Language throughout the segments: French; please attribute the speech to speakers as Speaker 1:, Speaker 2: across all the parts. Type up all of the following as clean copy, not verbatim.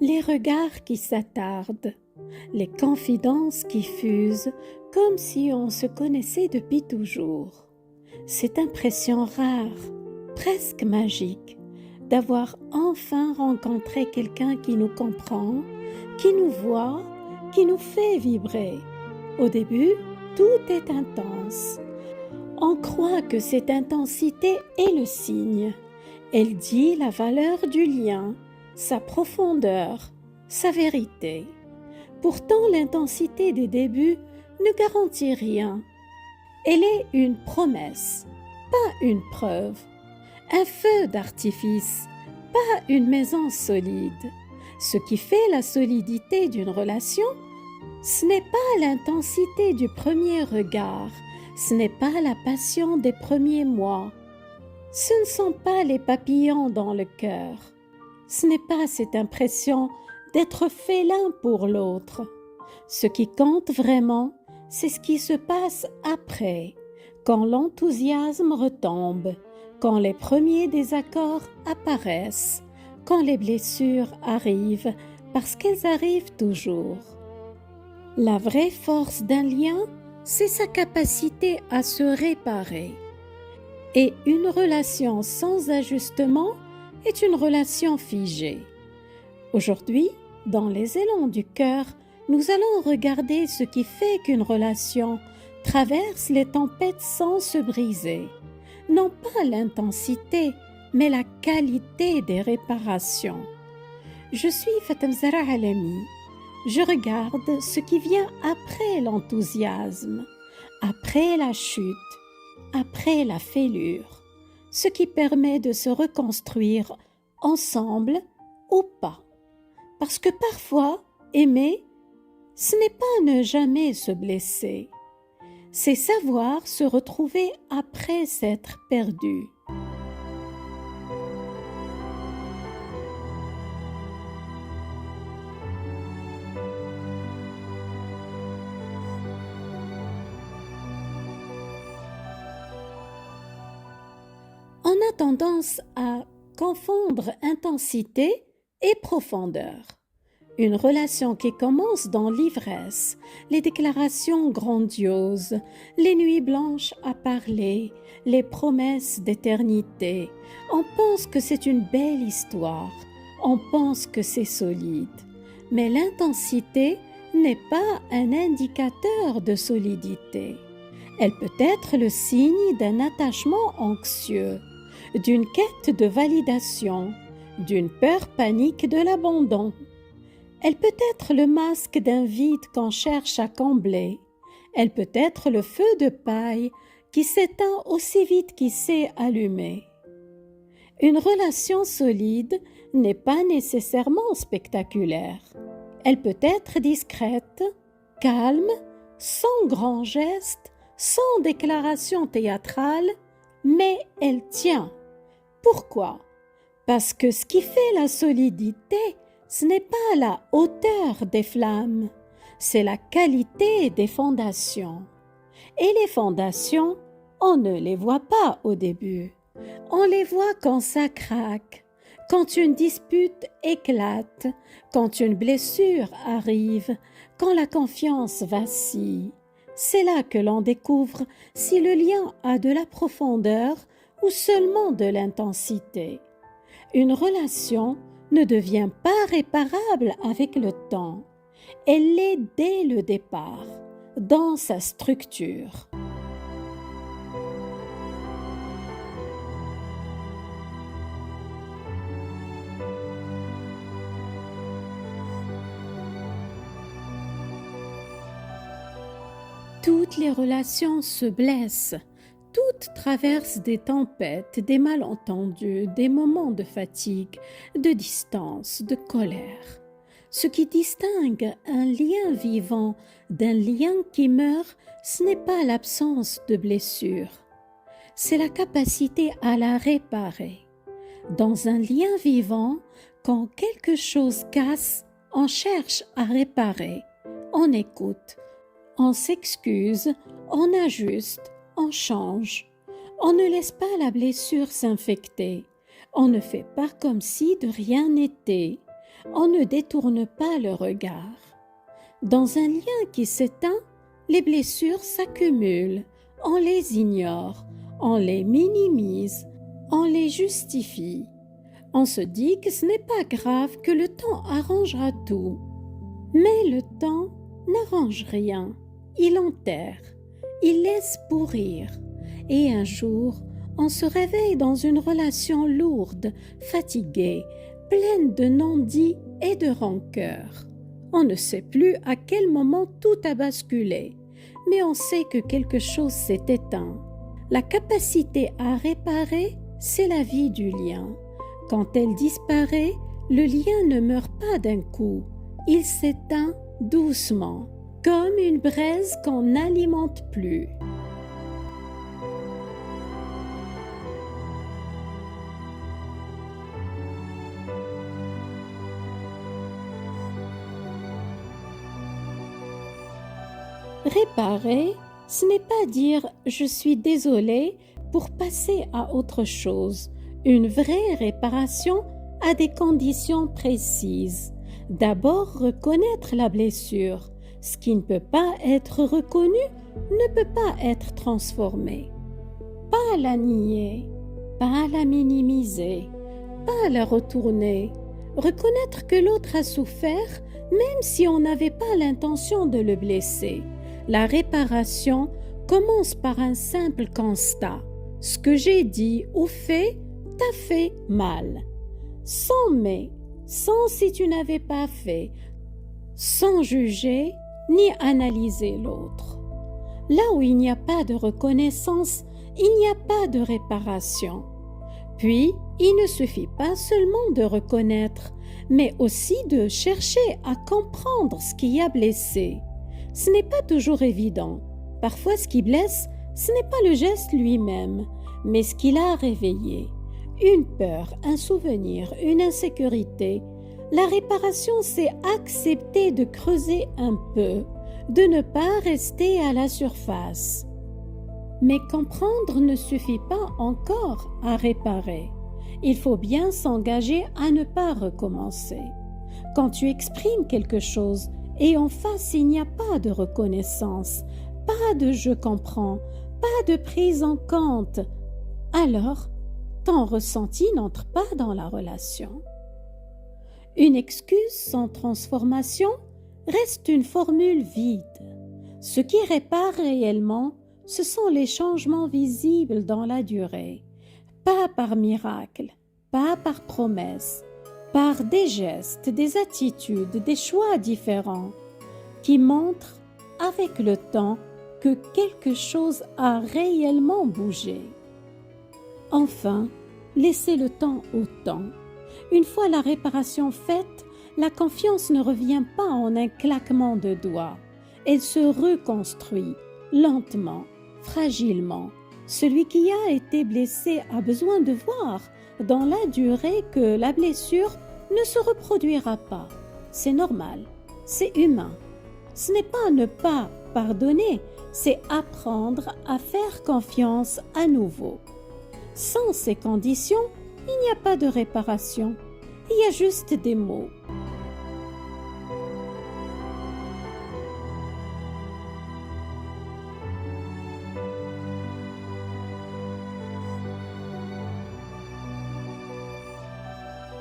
Speaker 1: Les regards qui s'attardent, les confidences qui fusent, comme si on se connaissait depuis toujours. Cette impression rare, presque magique, d'avoir enfin rencontré quelqu'un qui nous comprend, qui nous voit, qui nous fait vibrer. Au début, tout est intense. On croit que cette intensité est le signe. Elle dit la valeur du lien, sa profondeur, sa vérité. Pourtant, l'intensité des débuts ne garantit rien. Elle est une promesse, pas une preuve. Un feu d'artifice, pas une maison solide. Ce qui fait la solidité d'une relation, ce n'est pas l'intensité du premier regard, ce n'est pas la passion des premiers mois, ce ne sont pas les papillons dans le cœur, ce n'est pas cette impression d'être fait l'un pour l'autre. Ce qui compte vraiment, c'est ce qui se passe après, quand l'enthousiasme retombe, quand les premiers désaccords apparaissent, quand les blessures arrivent, parce qu'elles arrivent toujours. La vraie force d'un lien, c'est sa capacité à se réparer. Et une relation sans ajustement est une relation figée. Aujourd'hui, dans les élans du cœur, nous allons regarder ce qui fait qu'une relation traverse les tempêtes sans se briser. Non pas l'intensité, mais la qualité des réparations. Je suis Fatem Zahra Alami. Je regarde ce qui vient après l'enthousiasme, après la chute, après la fêlure, ce qui permet de se reconstruire ensemble ou pas. Parce que parfois, aimer, ce n'est pas ne jamais se blesser, c'est savoir se retrouver après s'être perdu. On a tendance à confondre intensité et profondeur. Une relation qui commence dans l'ivresse, les déclarations grandioses, les nuits blanches à parler, les promesses d'éternité. On pense que c'est une belle histoire, on pense que c'est solide. Mais l'intensité n'est pas un indicateur de solidité. Elle peut être le signe d'un attachement anxieux, d'une quête de validation, d'une peur panique de l'abandon. Elle peut être le masque d'un vide qu'on cherche à combler. Elle peut être le feu de paille qui s'éteint aussi vite qu'il s'est allumé. Une relation solide n'est pas nécessairement spectaculaire. Elle peut être discrète, calme, sans grands gestes, sans déclaration théâtrale, mais elle tient. Pourquoi? Parce que ce qui fait la solidité, ce n'est pas la hauteur des flammes, c'est la qualité des fondations. Et les fondations, on ne les voit pas au début. On les voit quand ça craque, quand une dispute éclate, quand une blessure arrive, quand la confiance vacille. C'est là que l'on découvre si le lien a de la profondeur ou seulement de l'intensité. Une relation ne devient pas réparable avec le temps. Elle l'est dès le départ, dans sa structure. Toutes les relations se blessent, toutes traversent des tempêtes, des malentendus, des moments de fatigue, de distance, de colère. Ce qui distingue un lien vivant d'un lien qui meurt, ce n'est pas l'absence de blessure, c'est la capacité à la réparer. Dans un lien vivant, quand quelque chose casse, on cherche à réparer, on écoute, on s'excuse, on ajuste, on change. On ne laisse pas la blessure s'infecter. On ne fait pas comme si de rien n'était. On ne détourne pas le regard. Dans un lien qui s'éteint, les blessures s'accumulent, on les ignore, on les minimise, on les justifie. On se dit que ce n'est pas grave, que le temps arrangera tout. Mais le temps n'arrange rien, il enterre, il laisse pourrir. Et un jour, on se réveille dans une relation lourde, fatiguée, pleine de non-dits et de rancœur. On ne sait plus à quel moment tout a basculé, mais on sait que quelque chose s'est éteint. La capacité à réparer, c'est la vie du lien. Quand elle disparaît, le lien ne meurt pas d'un coup, il s'éteint doucement, comme une braise qu'on n'alimente plus. Réparer, ce n'est pas dire « je suis désolé » pour passer à autre chose. Une vraie réparation a des conditions précises. D'abord, reconnaître la blessure. Ce qui ne peut pas être reconnu ne peut pas être transformé. Pas la nier, pas la minimiser, pas la retourner. Reconnaître que l'autre a souffert, même si on n'avait pas l'intention de le blesser. La réparation commence par un simple constat. Ce que j'ai dit ou fait t'a fait mal. Sans mais, sans si tu n'avais pas fait, sans juger ni analyser l'autre. Là où il n'y a pas de reconnaissance, il n'y a pas de réparation. Puis, il ne suffit pas seulement de reconnaître, mais aussi de chercher à comprendre ce qui a blessé. Ce n'est pas toujours évident. Parfois, ce qui blesse, ce n'est pas le geste lui-même, mais ce qu'il a réveillé. Une peur, un souvenir, une insécurité. La réparation, c'est accepter de creuser un peu, de ne pas rester à la surface. Mais comprendre ne suffit pas encore à réparer. Il faut bien s'engager à ne pas recommencer. Quand tu exprimes quelque chose et en face il n'y a pas de reconnaissance, pas de « je comprends », pas de prise en compte, alors ton ressenti n'entre pas dans la relation. Une excuse sans transformation reste une formule vide. Ce qui répare réellement, ce sont les changements visibles dans la durée, pas par miracle, pas par promesse, par des gestes, des attitudes, des choix différents qui montrent avec le temps que quelque chose a réellement bougé. Enfin, laissez le temps au temps. Une fois la réparation faite, la confiance ne revient pas en un claquement de doigts. Elle se reconstruit lentement, fragilement. Celui qui a été blessé a besoin de voir dans la durée que la blessure ne se reproduira pas. C'est normal, c'est humain. Ce n'est pas ne pas pardonner, c'est apprendre à faire confiance à nouveau. Sans ces conditions, il n'y a pas de réparation, il y a juste des mots.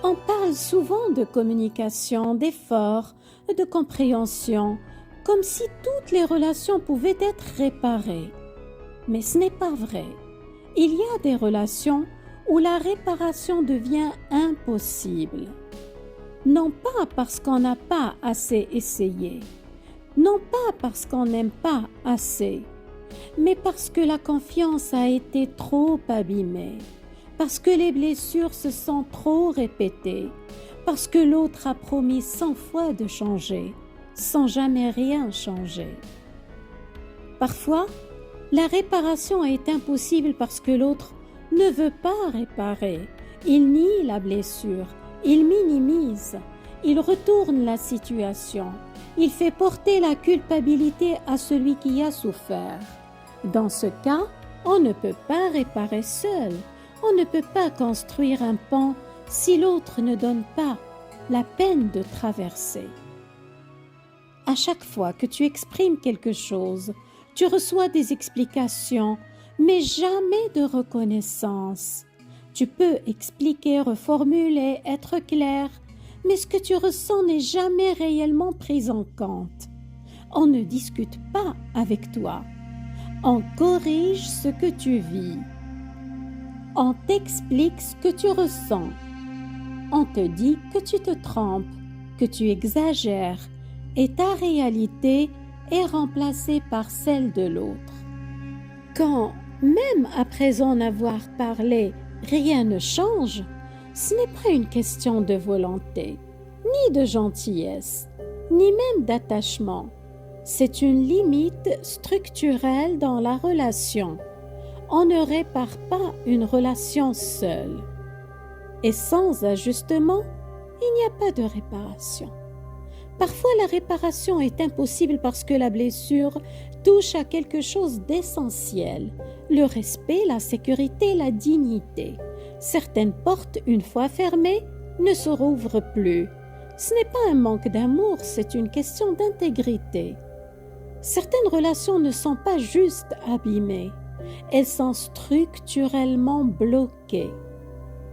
Speaker 1: On parle souvent de communication, d'effort, de compréhension, comme si toutes les relations pouvaient être réparées. Mais ce n'est pas vrai. Il y a des relations où la réparation devient impossible. Non pas parce qu'on n'a pas assez essayé, non pas parce qu'on n'aime pas assez, mais parce que la confiance a été trop abîmée, parce que les blessures se sont trop répétées, parce que l'autre a promis 100 fois de changer, sans jamais rien changer. Parfois, la réparation est impossible parce que l'autre ne veut pas réparer. Il nie la blessure, il minimise, il retourne la situation, il fait porter la culpabilité à celui qui a souffert. Dans ce cas, on ne peut pas réparer seul, on ne peut pas construire un pont si l'autre ne donne pas. la peine de traverser. À chaque fois que tu exprimes quelque chose, tu reçois des explications, mais jamais de reconnaissance. Tu peux expliquer, reformuler, être clair, mais ce que tu ressens n'est jamais réellement pris en compte. On ne discute pas avec toi. On corrige ce que tu vis. On t'explique ce que tu ressens. On te dit que tu te trompes, que tu exagères, et ta réalité est remplacée par celle de l'autre. Quand, même après en avoir parlé, rien ne change, ce n'est pas une question de volonté, ni de gentillesse, ni même d'attachement. C'est une limite structurelle dans la relation. On ne répare pas une relation seule. Et sans ajustement, il n'y a pas de réparation. Parfois, la réparation est impossible parce que la blessure touche à quelque chose d'essentiel, le respect, la sécurité, la dignité. Certaines portes, une fois fermées, ne se rouvrent plus. Ce n'est pas un manque d'amour, c'est une question d'intégrité. Certaines relations ne sont pas juste abîmées, elles sont structurellement bloquées.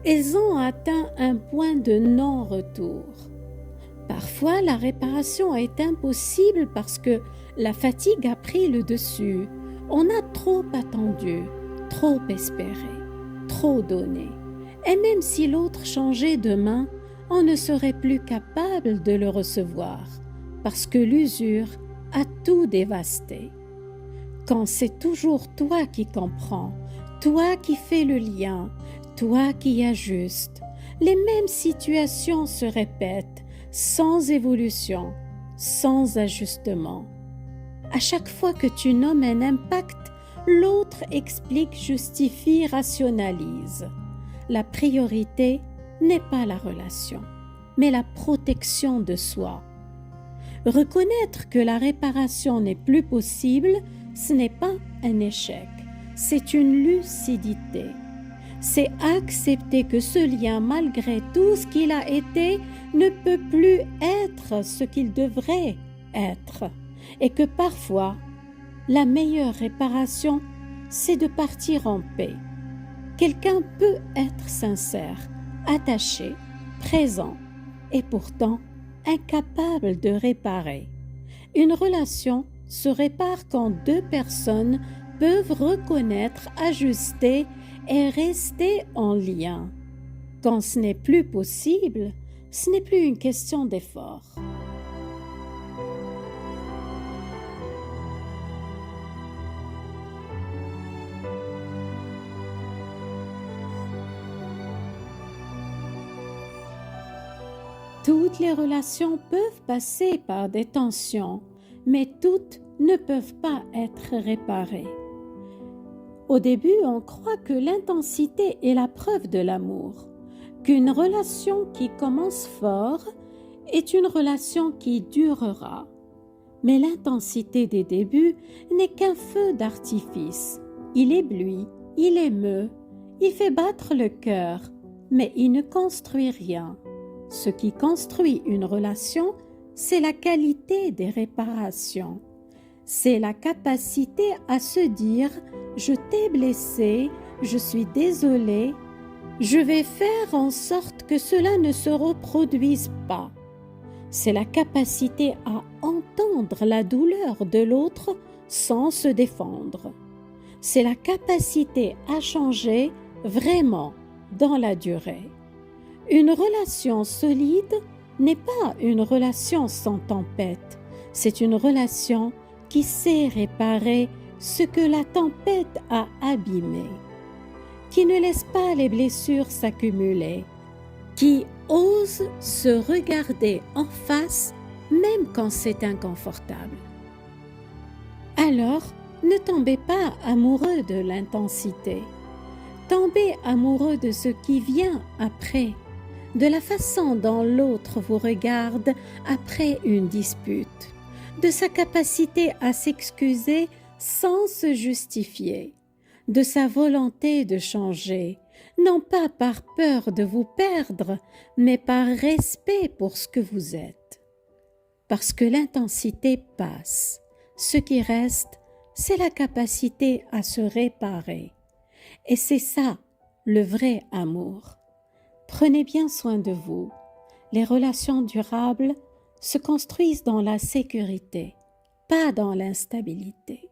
Speaker 1: Elles ont atteint un point de non-retour. Parfois, la réparation est impossible parce que la fatigue a pris le dessus. On a trop attendu, trop espéré, trop donné. Et même si l'autre changeait de main, on ne serait plus capable de le recevoir parce que l'usure a tout dévasté. Quand c'est toujours toi qui comprends, toi qui fais le lien, toi qui ajustes, les mêmes situations se répètent sans évolution, sans ajustement. À chaque fois que tu nommes un impact, l'autre explique, justifie, rationalise. La priorité n'est pas la relation, mais la protection de soi. Reconnaître que la réparation n'est plus possible, ce n'est pas un échec, c'est une lucidité. C'est accepter que ce lien, malgré tout ce qu'il a été, ne peut plus être ce qu'il devrait être. Et que parfois, la meilleure réparation, c'est de partir en paix. Quelqu'un peut être sincère, attaché, présent, et pourtant incapable de réparer. Une relation se répare quand deux personnes peuvent reconnaître, ajuster et rester en lien. Quand ce n'est plus possible, ce n'est plus une question d'effort. Toutes les relations peuvent passer par des tensions, mais toutes ne peuvent pas être réparées. Au début, on croit que l'intensité est la preuve de l'amour, qu'une relation qui commence fort est une relation qui durera. Mais l'intensité des débuts n'est qu'un feu d'artifice. Il éblouit, il émeut, il fait battre le cœur, mais il ne construit rien. Ce qui construit une relation, c'est la qualité des réparations. C'est la capacité à se dire « je t'ai blessé, je suis désolé, je vais faire en sorte que cela ne se reproduise pas ». C'est la capacité à entendre la douleur de l'autre sans se défendre. C'est la capacité à changer vraiment dans la durée. Une relation solide n'est pas une relation sans tempête, c'est une relation qui sait réparer ce que la tempête a abîmé, qui ne laisse pas les blessures s'accumuler, qui ose se regarder en face même quand c'est inconfortable. Alors, ne tombez pas amoureux de l'intensité, tombez amoureux de ce qui vient après, de la façon dont l'autre vous regarde après une dispute, de sa capacité à s'excuser sans se justifier, de sa volonté de changer, non pas par peur de vous perdre, mais par respect pour ce que vous êtes. Parce que l'intensité passe, ce qui reste, c'est la capacité à se réparer. Et c'est ça, le vrai amour. Prenez bien soin de vous. Les relations durables se construisent dans la sécurité, pas dans l'instabilité.